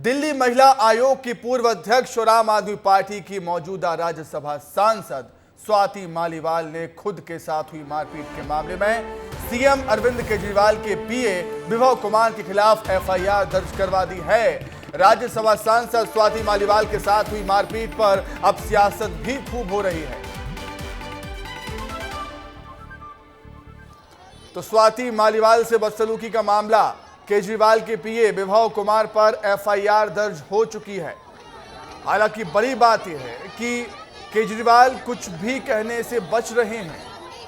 दिल्ली महिला आयोग की पूर्व अध्यक्ष और आम आदमी पार्टी की मौजूदा राज्यसभा सांसद स्वाति मालीवाल ने खुद के साथ हुई मारपीट के मामले में सीएम अरविंद केजरीवाल के पीए विभव कुमार के खिलाफ एफआईआर दर्ज करवा दी है। राज्यसभा सांसद स्वाति मालीवाल के साथ हुई मारपीट पर अब सियासत भी खूब हो रही है। तो स्वाति मालीवाल से बदसलूकी का मामला, केजरीवाल के पीए विभव कुमार पर एफआईआर दर्ज हो चुकी है। हालांकि बड़ी बात यह है कि केजरीवाल कुछ भी कहने से बच रहे हैं।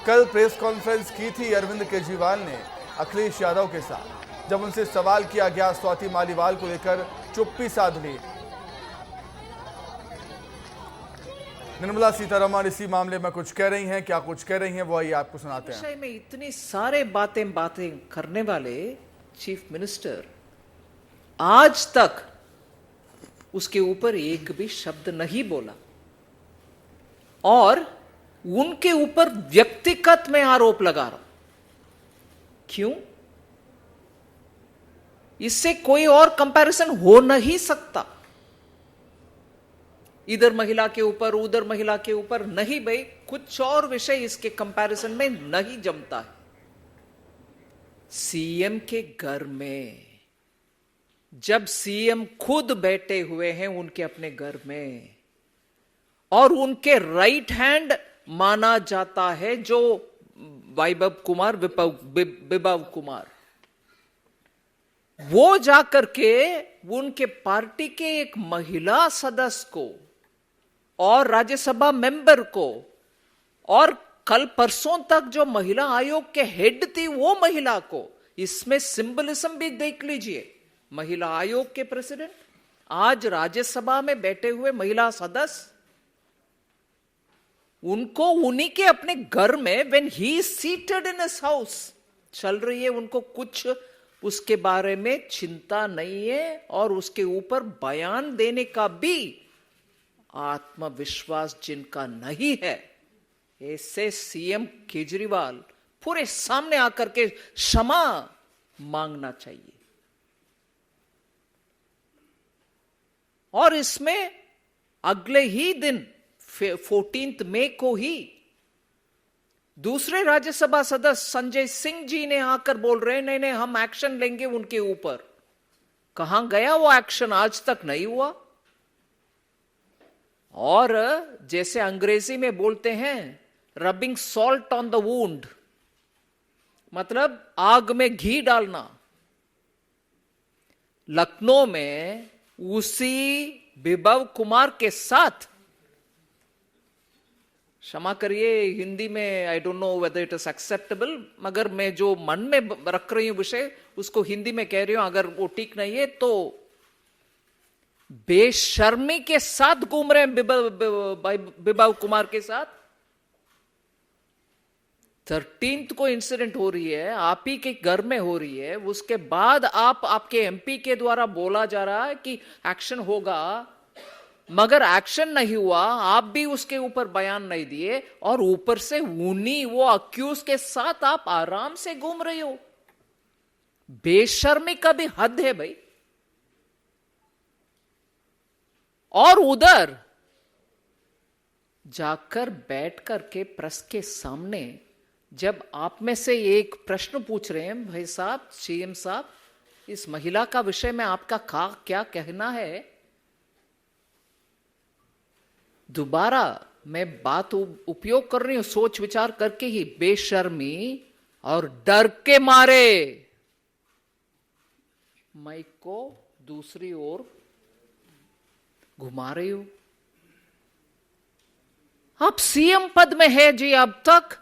कल प्रेस कॉन्फ्रेंस की थी अरविंद केजरीवाल ने अखिलेश यादव के साथ। जब उनसे सवाल किया गया स्वाति मालीवाल को लेकर चुप्पी साध ली। निर्मला सीतारमण इसी मामले में कुछ कह रही हैं। क्या कुछ कह रही हैं वो आइए आपको सुनाते हैं। विषय में इतनी सारे बातें करने वाले चीफ मिनिस्टर आज तक उसके ऊपर एक भी शब्द नहीं बोला और उनके ऊपर व्यक्तिगत में आरोप लगा रहा। क्यों? इससे कोई और कंपैरिजन हो नहीं सकता। इधर महिला के ऊपर उधर महिला के ऊपर नहीं भाई, कुछ और विषय इसके कंपैरिजन में नहीं जमता है। सीएम के घर में जब सीएम खुद बैठे हुए हैं उनके अपने घर में और उनके राइट हैंड माना जाता है जो विभव कुमार, वो जाकर के उनके पार्टी के एक महिला सदस्य को और राज्यसभा मेंबर को और कल परसों तक जो महिला आयोग के हेड थी वो महिला को, इसमें सिंबलिज्म भी देख लीजिए। महिला आयोग के प्रेसिडेंट आज राज्यसभा में बैठे हुए महिला सदस्य, उनको उन्हीं के अपने घर में when he seated in his house चल रही है, उनको कुछ उसके बारे में चिंता नहीं है और उसके ऊपर बयान देने का भी आत्मविश्वास जिनका नहीं है, ऐसे सीएम केजरीवाल पूरे सामने आकर के क्षमा मांगना चाहिए। और इसमें अगले ही दिन 14 मई को ही दूसरे राज्यसभा सदस्य संजय सिंह जी ने आकर बोल रहे हैं नहीं हम एक्शन लेंगे उनके ऊपर। कहां गया वो एक्शन? आज तक नहीं हुआ। और जैसे अंग्रेजी में बोलते हैं rubbing salt on the wound, मतलब आग में घी डालना। लखनऊ में उसी विभव कुमार के साथ, क्षमा करिए हिंदी में I don't know whether it is acceptable, मगर मैं जो मन में रख रही हूं विषय उसको हिंदी में कह रही हूं, अगर वो ठीक नहीं है तो बेशर्मी के साथ घूम रहे हैं विभव कुमार के साथ। 13 को इंसिडेंट हो रही है, आप ही के घर में हो रही है। उसके बाद आपके एमपी के द्वारा बोला जा रहा है कि एक्शन होगा, मगर एक्शन नहीं हुआ। आप भी उसके ऊपर बयान नहीं दिए और ऊपर से उन्हीं वो अक्यूज के साथ आप आराम से घूम रहे हो। बेशर्मी का भी हद है भाई। और उधर जाकर बैठ करके प्रेस के सामने जब आप में से एक प्रश्न पूछ रहे हैं, भाई साहब सीएम साहब इस महिला का विषय में आपका क्या कहना है, दोबारा मैं बात उपयोग कर रही हूं सोच विचार करके ही, बेशर्मी और डर के मारे माइक को दूसरी ओर घुमा रही हो। आप सीएम पद में है जी, अब तक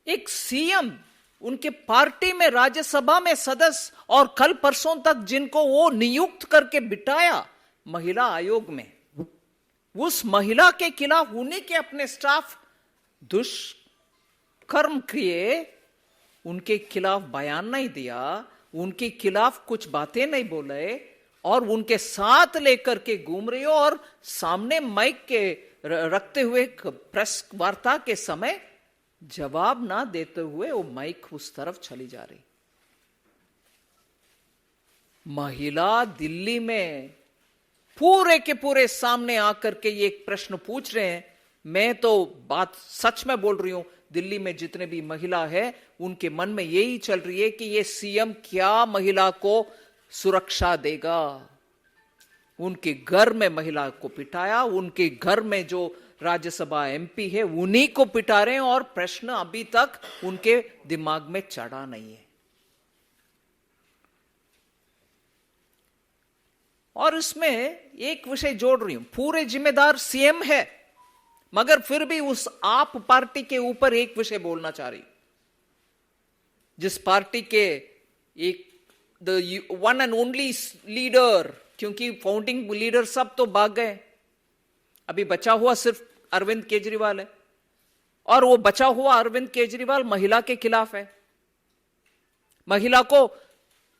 एक सीएम उनके पार्टी में राज्यसभा में सदस्य और कल परसों तक जिनको वो नियुक्त करके बिठाया महिला आयोग में, उस महिला के खिलाफ उन्हीं के अपने स्टाफ दुष्कर्म किए, उनके खिलाफ बयान नहीं दिया, उनके खिलाफ कुछ बातें नहीं बोले और उनके साथ लेकर के घूम रही हो और सामने माइक के रखते हुए प्रेस वार्ता के समय जवाब ना देते हुए वो माइक उस तरफ चली जा रही। महिला दिल्ली में पूरे के पूरे सामने आकर के ये एक प्रश्न पूछ रहे हैं। मैं तो बात सच में बोल रही हूं, दिल्ली में जितने भी महिला है उनके मन में यही चल रही है कि ये सीएम क्या महिला को सुरक्षा देगा। उनके घर में महिला को पिटाया, उनके घर में जो राज्यसभा एमपी है उन्हीं को पिटा रहे हैं और प्रश्न अभी तक उनके दिमाग में चढ़ा नहीं है। और इसमें एक विषय जोड़ रही हूं, पूरे जिम्मेदार सीएम है, मगर फिर भी उस आप पार्टी के ऊपर एक विषय बोलना चाह रही, जिस पार्टी के एक the one and only leader, क्योंकि फाउंडिंग लीडर सब तो भाग गए, अभी बचा हुआ सिर्फ अरविंद केजरीवाल है, और वो बचा हुआ अरविंद केजरीवाल महिला के खिलाफ है, महिला को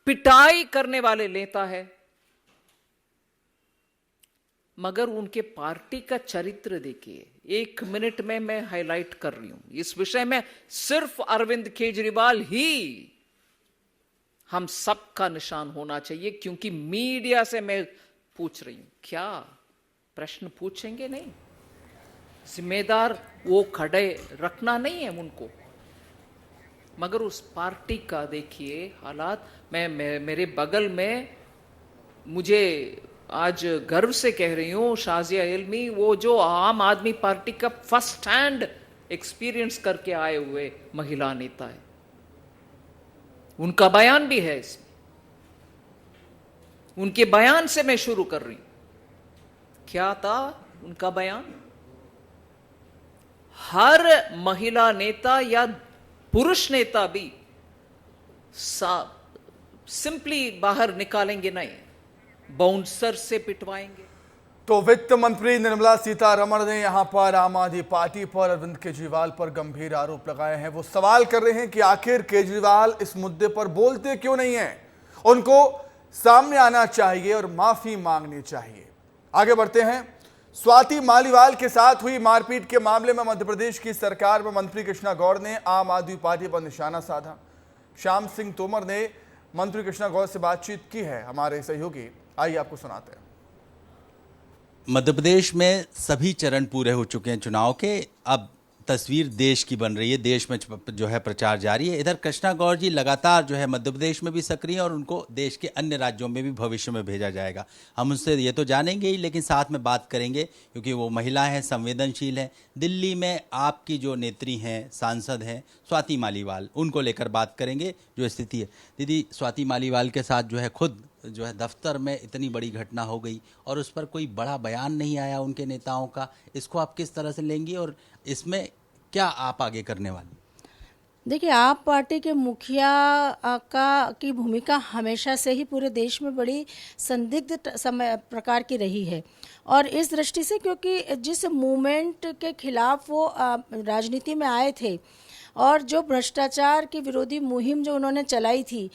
पिटाई करने वाले नेता है। मगर उनके पार्टी का चरित्र देखिए, 1 मिनट में मैं हाईलाइट कर रही हूं इस विषय में, सिर्फ अरविंद केजरीवाल ही हम सबका निशान होना चाहिए, क्योंकि मीडिया से मैं पूछ रही हूं, क्या प्रश्न पूछेंगे? नहीं, जिम्मेदार वो खड़े रखना नहीं है उनको, मगर उस पार्टी का देखिए हालात। मेरे बगल में, मुझे आज गर्व से कह रही हूं, शाजिया इल्मी, वो जो आम आदमी पार्टी का फर्स्ट हैंड एक्सपीरियंस करके आए हुए महिला नेता है, उनका बयान भी है इसमें। उनके बयान से मैं शुरू कर रही हूं। क्या था उनका बयान? हर महिला नेता या पुरुष नेता भी सिंपली बाहर निकालेंगे नहीं, बाउंसर से पिटवाएंगे। तो वित्त मंत्री निर्मला सीतारमण ने यहां पर आम आदमी पार्टी पर अरविंद केजरीवाल पर गंभीर आरोप लगाए हैं। वो सवाल कर रहे हैं कि आखिर केजरीवाल इस मुद्दे पर बोलते क्यों नहीं हैं? उनको सामने आना चाहिए और माफी मांगनी चाहिए। आगे बढ़ते हैं। स्वाति मालीवाल के साथ हुई मारपीट के मामले में मध्य प्रदेश की सरकार में मंत्री कृष्णा गौर ने आम आदमी पार्टी पर निशाना साधा। श्याम सिंह तोमर ने मंत्री कृष्णा गौर से बातचीत की है। हमारे सहयोगी, आइए आपको सुनाते हैं। मध्य प्रदेश में सभी चरण पूरे हो चुके हैं चुनाव के। अब तस्वीर देश की बन रही है, देश में जो है प्रचार जारी है। इधर कृष्णा गौर जी लगातार जो है मध्य प्रदेश में भी सक्रिय हैं और उनको देश के अन्य राज्यों में भी भविष्य में भेजा जाएगा। हम उनसे ये तो जानेंगे ही, लेकिन साथ में बात करेंगे क्योंकि वो महिला हैं, संवेदनशील हैं। दिल्ली में आपकी जो नेत्री हैं, सांसद हैं स्वाति मालीवाल, उनको लेकर बात करेंगे जो स्थिति है। दीदी, स्वाति मालीवाल के साथ जो है खुद जो है दफ्तर में इतनी बड़ी घटना हो गई और उस पर कोई बड़ा बयान नहीं आया उनके नेताओं का, इसको आप किस तरह से लेंगी और इसमें क्या आप आगे करने वाली? देखिए, आप पार्टी के मुखिया की भूमिका हमेशा से ही पूरे देश में बड़ी संदिग्ध समय प्रकार की रही है। और इस दृष्टि से, क्योंकि जिस मूवमेंट के खिलाफ वो राजनीति में आए थे और जो भ्रष्टाचार की विरोधी मुहिम जो उन्होंने चलाई थी,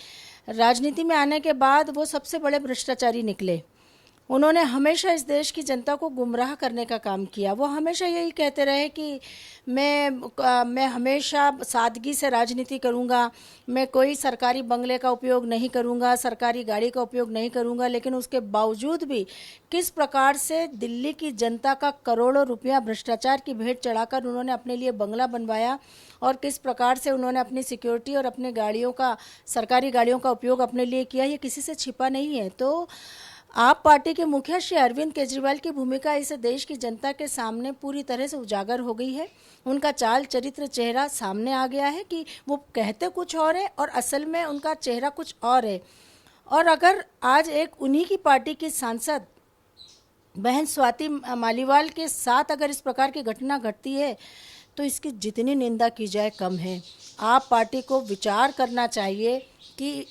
राजनीति में आने के बाद वो सबसे बड़े भ्रष्टाचारी निकले। उन्होंने हमेशा इस देश की जनता को गुमराह करने का काम किया। वो हमेशा यही कहते रहे कि मैं हमेशा सादगी से राजनीति करूंगा, मैं कोई सरकारी बंगले का उपयोग नहीं करूंगा, सरकारी गाड़ी का उपयोग नहीं करूंगा। लेकिन उसके बावजूद भी किस प्रकार से दिल्ली की जनता का करोड़ों रुपया भ्रष्टाचार की भेंट चढ़ाकर उन्होंने अपने लिए बंगला बनवाया और किस प्रकार से उन्होंने अपनी सिक्योरिटी और अपने गाड़ियों का, सरकारी गाड़ियों का उपयोग अपने लिए किया, ये किसी से छिपा नहीं है। तो आप पार्टी के मुखिया श्री अरविंद केजरीवाल की भूमिका इस देश की जनता के सामने पूरी तरह से उजागर हो गई है। उनका चाल चरित्र चेहरा सामने आ गया है कि वो कहते कुछ और है और असल में उनका चेहरा कुछ और है। और अगर आज एक उन्हीं की पार्टी की सांसद बहन स्वाति मालीवाल के साथ अगर इस प्रकार की घटना घटती है तो इसकी जितनी निंदा की जाए कम है। आप पार्टी को विचार करना चाहिए कि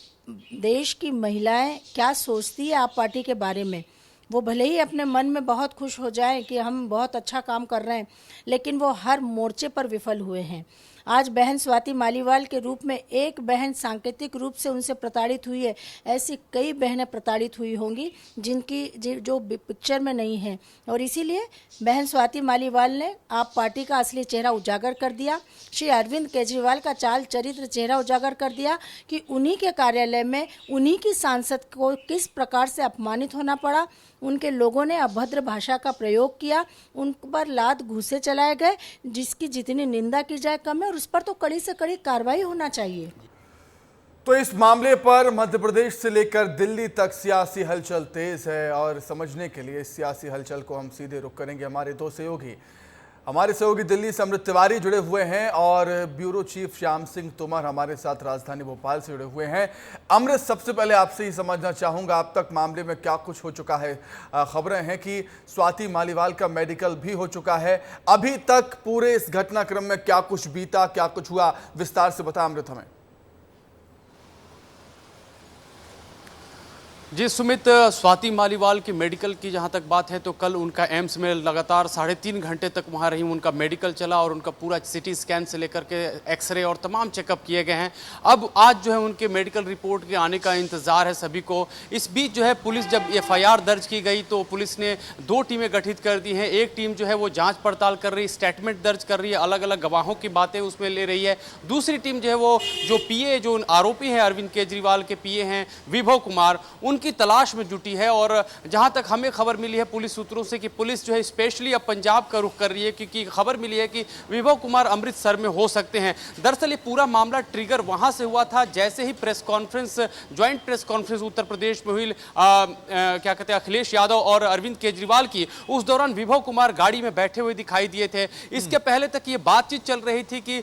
देश की महिलाएं क्या सोचती है आप पार्टी के बारे में। वो भले ही अपने मन में बहुत खुश हो जाए कि हम बहुत अच्छा काम कर रहे हैं, लेकिन वो हर मोर्चे पर विफल हुए हैं। आज बहन स्वाति मालीवाल के रूप में एक बहन सांकेतिक रूप से उनसे प्रताड़ित हुई है, ऐसी कई बहनें प्रताड़ित हुई होंगी जिनकी जो पिक्चर में नहीं है। और इसीलिए बहन स्वाति मालीवाल ने आप पार्टी का असली चेहरा उजागर कर दिया, श्री अरविंद केजरीवाल का चाल चरित्र चेहरा उजागर कर दिया कि उन्हीं के कार्यालय में उन्हीं की सांसद को किस प्रकार से अपमानित होना पड़ा। उनके लोगों ने अभद्र भाषा का प्रयोग किया, उन पर लात घूंसे चलाए गए, जिसकी जितनी निंदा की जाए कम है और उस पर तो कड़ी से कड़ी कार्रवाई होना चाहिए। तो इस मामले पर मध्य प्रदेश से लेकर दिल्ली तक सियासी हलचल तेज है और समझने के लिए इस सियासी हलचल को हम सीधे रुख करेंगे। हमारे सहयोगी दिल्ली से अमृत तिवारी जुड़े हुए हैं और ब्यूरो चीफ श्याम सिंह तोमर हमारे साथ राजधानी भोपाल से जुड़े हुए हैं। अमृत, सबसे पहले आपसे ही समझना चाहूंगा, अब तक मामले में क्या कुछ हो चुका है। खबरें हैं कि स्वाति मालीवाल का मेडिकल भी हो चुका है। अभी तक पूरे इस घटनाक्रम में क्या कुछ बीता, क्या कुछ हुआ, विस्तार से बता अमृत हमें। जी सुमित, स्वाति मालीवाल की मेडिकल की जहां तक बात है तो कल उनका एम्स में लगातार 3.5 घंटे तक वहां रही, उनका मेडिकल चला और उनका पूरा सिटी स्कैन से लेकर के एक्सरे और तमाम चेकअप किए गए हैं। अब आज जो है उनके मेडिकल रिपोर्ट के आने का इंतजार है सभी को। इस बीच जो है पुलिस, जब FIR दर्ज की गई तो पुलिस ने 2 टीमें गठित कर दी हैं। एक टीम जो है वो जाँच पड़ताल कर रही, स्टेटमेंट दर्ज कर रही है, अलग अलग गवाहों की बातें उसमें ले रही है। दूसरी टीम जो है वो जो PA, जो आरोपी हैं अरविंद केजरीवाल के PA हैं विभव कुमार, उनकी तलाश में जुटी है। और जहां तक हमें खबर मिली है पुलिस सूत्रों से कि पुलिस जो है स्पेशली अब पंजाब का रुख कर रही है, क्योंकि खबर मिली है कि विभव कुमार अमृतसर में हो सकते हैं। दरअसल ये पूरा मामला ट्रिगर वहां से हुआ था जैसे ही press conference, joint press conference Uttar Pradesh में हुई क्या कहते हैं अखिलेश यादव और अरविंद केजरीवाल की। उस दौरान विभव कुमार गाड़ी में बैठे हुए दिखाई दिए थे। इसके पहले तक ये बातचीत चल रही थी कि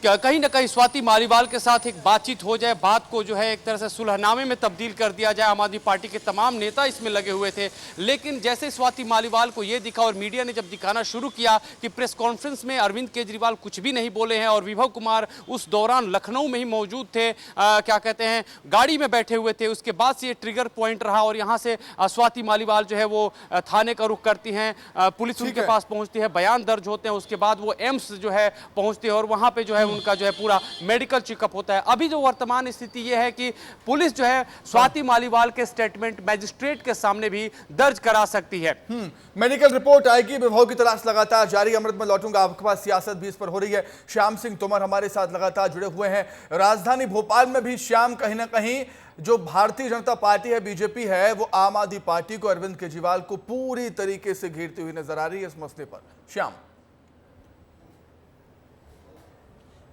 कहीं ना कहीं स्वाति मालीवाल के साथ एक बातचीत हो जाए, बात को जो है एक तरह से सुलहनामे में तब्दील कर दिया जाए। आम आदमी पार्टी के तमाम नेता इसमें लगे हुए थे, लेकिन जैसे स्वाति मालीवाल को यह दिखा और मीडिया ने जब दिखाना शुरू किया कि प्रेस कॉन्फ्रेंस में अरविंद केजरीवाल कुछ भी नहीं बोले हैं और विभव कुमार उस दौरान लखनऊ में ही मौजूद थे, क्या कहते हैं गाड़ी में बैठे हुए थे, उसके बाद से ये ट्रिगर पॉइंट रहा और यहाँ से स्वाति मालीवाल जो है वो थाने का रुख करती हैं, पुलिस उनके पास पहुंचती है, बयान दर्ज होते हैं, उसके बाद वो एम्स जो है पहुंचती है और वहां पे जो है उनका जो है पूरा मेडिकल चेकअप होता है। अभी जो वर्तमान स्थिति यह है कि पुलिस जो है स्वाति मालीवाल के स्टेटमेंट मैजिस्ट्रेट के सामने भी दर्ज करा सकती है। मेडिकल रिपोर्ट आएगी, विभाग की तलाश लगातार जारी। अमृत, में लौटूंगा आपके पास, सियासत भी इस पर हो रही है। श्याम सिंह तोमर हमारे साथ लगातार जुड़े हुए हैं राजधानी भोपाल में भी। श्याम, कहीं ना कहीं जो भारतीय जनता पार्टी है, बीजेपी है, वो आम आदमी पार्टी को, अरविंद केजरीवाल को पूरी तरीके से घेरती हुई नजर आ रही है इस मसले पर। श्याम,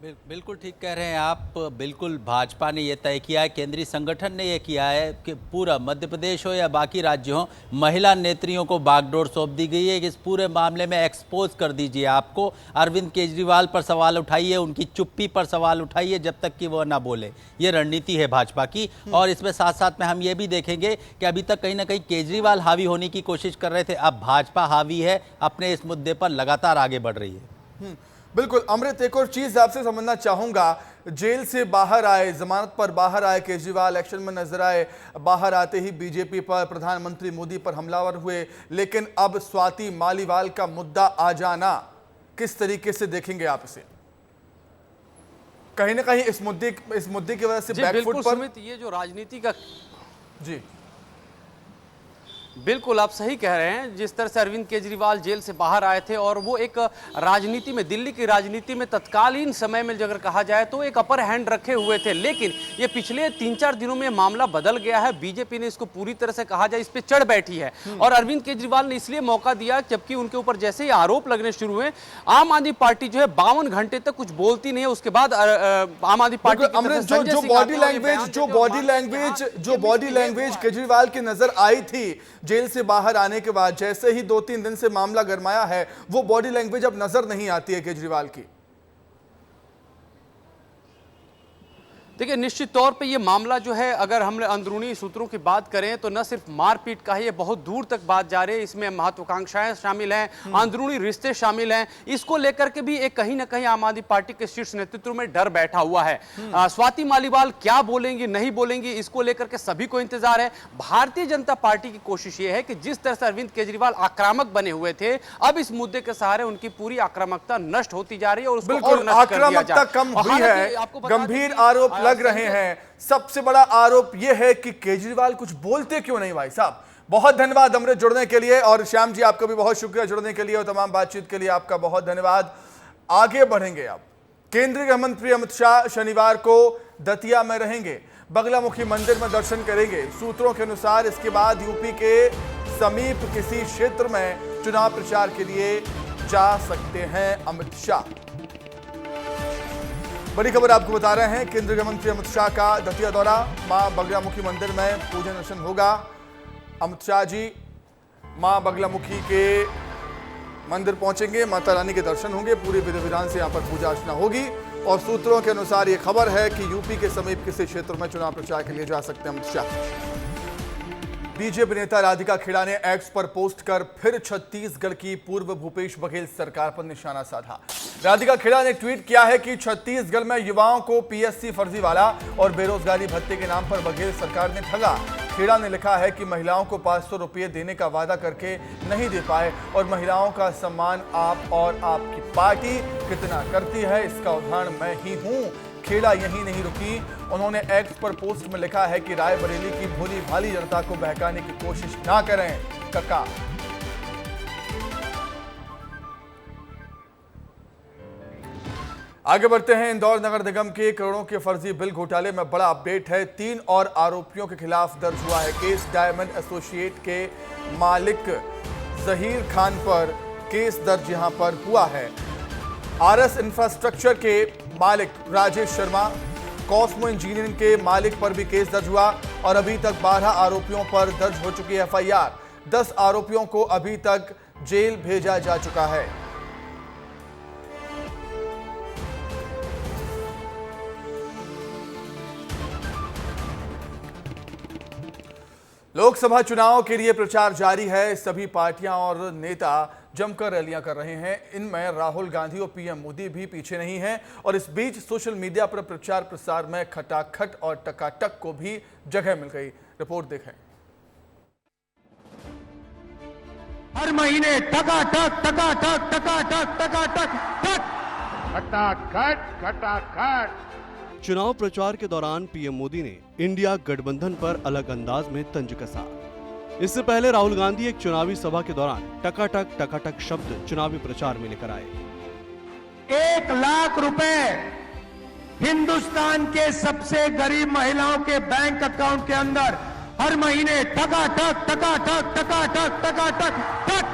बिल्कुल ठीक कह रहे हैं आप। बिल्कुल भाजपा ने यह तय किया है, केंद्रीय संगठन ने यह किया है कि पूरा मध्य प्रदेश हो या बाकी राज्य हो, महिला नेत्रियों को बागडोर सौंप दी गई है कि इस पूरे मामले में एक्सपोज कर दीजिए। आपको अरविंद केजरीवाल पर सवाल उठाइए, उनकी चुप्पी पर सवाल उठाइए जब तक कि वह ना बोले। ये रणनीति है भाजपा की। और इसमें साथ साथ में हम ये भी देखेंगे कि अभी तक कहीं ना कहीं केजरीवाल हावी होने की कोशिश कर रहे थे, अब भाजपा हावी है, अपने इस मुद्दे पर लगातार आगे बढ़ रही है। बिल्कुल अमृत, एक और चीज आपसे समझना चाहूंगा, जेल से बाहर आए, जमानत पर बाहर आए केजरीवाल, एक्शन में नजर आए, बाहर आते ही बीजेपी पर, प्रधानमंत्री मोदी पर हमलावर हुए, लेकिन अब स्वाति मालीवाल का मुद्दा आ जाना, किस तरीके से देखेंगे आप इसे? कहीं ना कहीं इस मुद्दे की वजह से बैकफुट पर ये जो राजनीति का जी बिल्कुल आप सही कह रहे हैं। जिस तरह से अरविंद केजरीवाल जेल से बाहर आए थे और वो एक राजनीति में, दिल्ली की राजनीति में तत्कालीन समय में अगर कहा जाए तो एक अपर हैंड रखे हुए थे, लेकिन ये पिछले 3-4 दिनों में मामला बदल गया है। बीजेपी ने इसको पूरी तरह से कहा जाए इस पे चढ़ बैठी है और अरविंद केजरीवाल ने इसलिए मौका दिया जबकि उनके ऊपर जैसे ही आरोप लगने शुरू हुए, आम आदमी पार्टी जो है 52 घंटे तक कुछ बोलती नहीं है। उसके बाद आम आदमी पार्टी जो बॉडी लैंग्वेज केजरीवाल की नजर आई थी जेल से बाहर आने के बाद, जैसे ही 2-3 दिन से मामला गरमाया है, वो बॉडी लैंग्वेज अब नजर नहीं आती है केजरीवाल की। देखिए, निश्चित तौर पे ये मामला जो है, अगर हम अंदरूनी सूत्रों की बात करें तो न सिर्फ मारपीट का है, ये बहुत दूर तक बात जा रही है। इसमें महत्वाकांक्षाएं शामिल हैं, अंदरूनी रिश्ते शामिल हैं। इसको लेकर के भी एक कहीं ना कहीं आम आदमी पार्टी के शीर्ष नेतृत्व में डर बैठा हुआ है। स्वाति मालीवाल क्या बोलेंगी, नहीं बोलेंगी, इसको लेकर के सभी को इंतजार है। भारतीय जनता पार्टी की कोशिश ये है कि जिस तरह से अरविंद केजरीवाल आक्रामक बने हुए थे, अब इस मुद्दे के सहारे उनकी पूरी आक्रामकता नष्ट होती जा रही है और उसको और बिल्कुल नष्ट कर दिया आक्रामकता जाए। कम और हुई हालांकि है, आपको बता दें गंभीर कि आरोप लग रहे हैं। सबसे बड़ा आरोप यह है कि केजरीवाल कुछ बोलते क्यों नहीं भाई साहब। बहुत धन्यवाद हमरे जुड़ने के लिए, और श्याम जी आपका भी बहुत शुक्रिया जुड़ने के लिए और तमाम बातचीत के लिए आपका बहुत धन्यवाद। आगे बढ़ेंगे अब। केंद्रीय गृह मंत्री अमित शाह शनिवार को दतिया में रहेंगे, बगलामुखी मंदिर में दर्शन करेंगे। सूत्रों के अनुसार इसके बाद यूपी के समीप किसी क्षेत्र में चुनाव प्रचार के लिए जा सकते हैं अमित शाह। बड़ी खबर आपको बता रहे हैं, केंद्रीय गृह मंत्री अमित शाह का दतिया दौरा, मां बगलामुखी मंदिर में पूजन अर्चन होगा। अमित शाह जी मां बगलामुखी के मंदिर पहुंचेंगे, माता रानी के दर्शन होंगे, पूरे विधि विधान से यहां पर पूजा अर्चना होगी। और सूत्रों के अनुसार यह खबर है कि यूपी के समीप किसी क्षेत्र में चुनाव प्रचार के लिए जा सकते हैं अमित शाह। बीजेपी नेता राधिका खेड़ा ने एक्स पर पोस्ट कर फिर छत्तीसगढ़ की पूर्व भूपेश बघेल सरकार पर निशाना साधा। राधिका खेड़ा ने ट्वीट किया है कि छत्तीसगढ़ में युवाओं को पीएससी फर्जीवाला और बेरोजगारी भत्ते के नाम पर बघेल सरकार ने ठगा। खेड़ा ने लिखा है कि महिलाओं को 500 रुपये देने का वादा करके नहीं दे पाए और महिलाओं का सम्मान आप और आपकी पार्टी कितना करती है, इसका उदाहरण मैं ही हूं। खेड़ा यहीं नहीं रुकी, उन्होंने एक्स पर पोस्ट में लिखा है कि रायबरेली की भोली भाली जनता को बहकाने की कोशिश ना करें, कका। आगे बढ़ते हैं। इंदौर नगर निगम के करोड़ों के फर्जी बिल घोटाले में बड़ा अपडेट है। 3 और आरोपियों के खिलाफ दर्ज हुआ है केस। डायमंड एसोसिएट के मालिक जहीर खान पर केस दर्ज यहां पर हुआ है। आरएस इंफ्रास्ट्रक्चर के मालिक राजेश शर्मा, कॉस्मो इंजीनियरिंग के मालिक पर भी केस दर्ज हुआ और अभी तक 12 आरोपियों पर दर्ज हो चुकी है एफआईआर। 10 आरोपियों को अभी तक जेल भेजा जा चुका है। लोकसभा चुनाव के लिए प्रचार जारी है। सभी पार्टियां और नेता जमकर रैलियां कर रहे हैं। इनमें राहुल गांधी और पीएम मोदी भी पीछे नहीं हैं और इस बीच सोशल मीडिया पर प्रचार प्रसार में खटाखट और टकाटक को भी जगह मिल गई। रिपोर्ट देखें। हर महीने टकाटक टकाटक टकाटक टकाटक टक खटाखट खटाखट। चुनाव प्रचार के दौरान पीएम मोदी ने इंडिया गठबंधन पर अलग अंदाज में तंज कसा। इससे पहले राहुल गांधी एक चुनावी सभा के दौरान टकाटक शब्द चुनावी प्रचार में लेकर आए। 1 लाख रुपए हिंदुस्तान के सबसे गरीब महिलाओं के बैंक अकाउंट के अंदर हर महीने टकाटक टकाटक टकाटक टकाटक टक।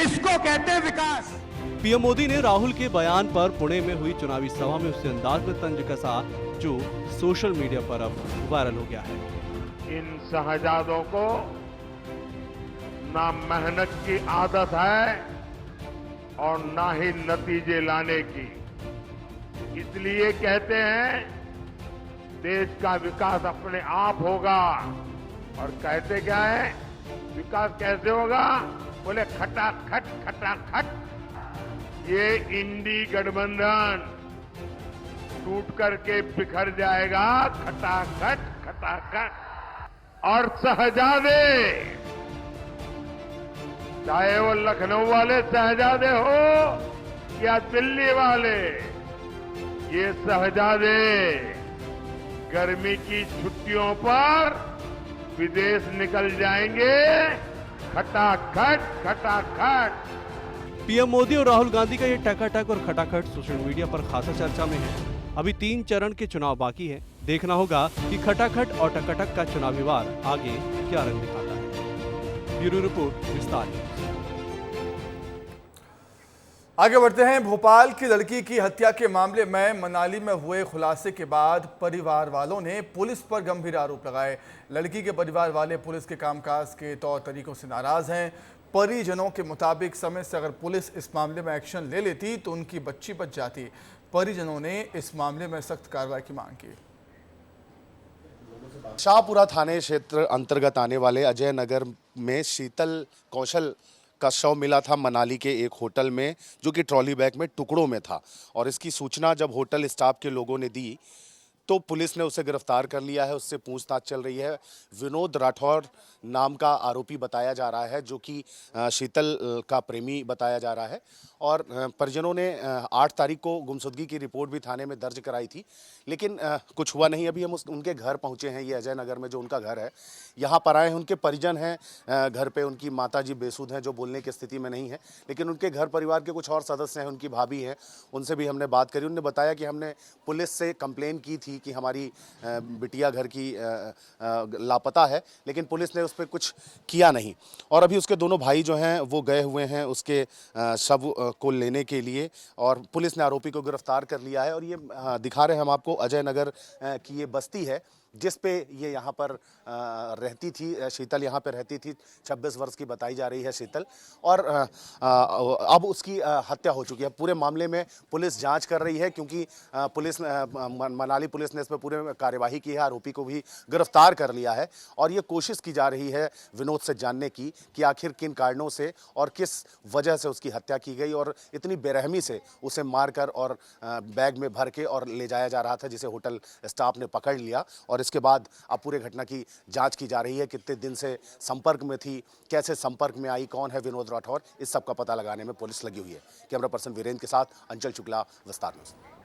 इसको कहते हैं विकास। पीएम मोदी ने राहुल के बयान पर पुणे में हुई चुनावी सभा में उस अंदाज में तंज कसा जो सोशल मीडिया पर अब वायरल हो गया है। इन शहजादों को ना मेहनत की आदत है और ना ही नतीजे लाने की। इसलिए कहते हैं देश का विकास अपने आप होगा। और कहते क्या है, विकास कैसे होगा? बोले खटाखट खटाखट। ये इंडी गठबंधन टूट करके बिखर जाएगा, खटाखट खटाखट। और शहजादे, चाहे वो लखनऊ वाले शहजादे हो या दिल्ली वाले, ये शहजादे गर्मी की छुट्टियों पर विदेश निकल जाएंगे, खटाखट खटाखट। पीएम मोदी और राहुल गांधी का ये टकाटक और खटाखट सोशल मीडिया पर खासा चर्चा में है। अभी 3 चरण के चुनाव बाकी है। देखना होगा कि खटाखट और टकाटक का चुनावी वार आगे क्या रंग दिखाता है। ब्यूरो रिपोर्ट, विस्तार न्यूज। आगे बढ़ते हैं। भोपाल की लड़की की हत्या के मामले में मनाली में हुए खुलासे के बाद परिवार वालों ने पुलिस पर गंभीर आरोप लगाए। लड़की के परिवार वाले पुलिस के कामकाज के तौर तरीकों से नाराज हैं। परिजनों के मुताबिक समय से अगर पुलिस इस मामले में एक्शन ले लेती तो उनकी बच्ची बच जाती। परिजनों ने इस मामले में सख्त कार्रवाई की मांग की। शाहपुरा थाने क्षेत्र अंतर्गत आने वाले अजय नगर में शीतल कौशल का शव मिला था मनाली के एक होटल में, जो कि ट्रॉली बैग में टुकड़ों में था। और इसकी सूचना जब होटल स्टाफ के लोगों ने दी तो पुलिस ने उसे गिरफ्तार कर लिया है। उससे पूछताछ चल रही है। विनोद राठौर नाम का आरोपी बताया जा रहा है, जो कि शीतल का प्रेमी बताया जा रहा है। और परिजनों ने 8 तारीख को गुमशुदगी की रिपोर्ट भी थाने में दर्ज कराई थी, लेकिन कुछ हुआ नहीं। अभी हम उनके घर पहुंचे हैं। ये अजय नगर में जो उनका घर है, यहाँ पर आए हैं। उनके परिजन हैं घर पे। उनकी माताजी बेसुध हैं, जो बोलने की स्थिति में नहीं है, लेकिन उनके घर परिवार के कुछ और सदस्य हैं। उनकी भाभी हैं, उनसे भी हमने बात करी। उन्होंने बताया कि हमने पुलिस से कंप्लेन की थी कि हमारी बिटिया घर की लापता है, लेकिन पुलिस ने उस पर कुछ किया नहीं। और अभी उसके दोनों भाई जो हैं वो गए हुए हैं उसके शव को लेने के लिए, और पुलिस ने आरोपी को गिरफ्तार कर लिया है। और ये दिखा रहे हैं हम आपको अजय नगर की ये बस्ती है जिस पे ये यहाँ पर रहती थी। शीतल यहाँ पे रहती थी। 26 वर्ष की बताई जा रही है शीतल। और अब उसकी हत्या हो चुकी है। पूरे मामले में पुलिस जांच कर रही है, क्योंकि पुलिस मनाली पुलिस ने इस पर पूरे कार्यवाही की है। आरोपी को भी गिरफ्तार कर लिया है। और ये कोशिश की जा रही है विनोद से जानने की कि आखिर किन कारणों से और किस वजह से उसकी हत्या की गई, और इतनी बेरहमी से उसे मारकर और बैग में भर के और ले जाया जा रहा था, जिसे होटल स्टाफ ने पकड़ लिया। और इसके बाद अब पूरे घटना की जांच की जा रही है। कितने दिन से संपर्क में थी, कैसे संपर्क में आई, कौन है विनोद राठौर, इस सब का पता लगाने में पुलिस लगी हुई है। कैमरा पर्सन वीरेंद्र के साथ अंचल शुक्ला, विस्तार न्यूज़।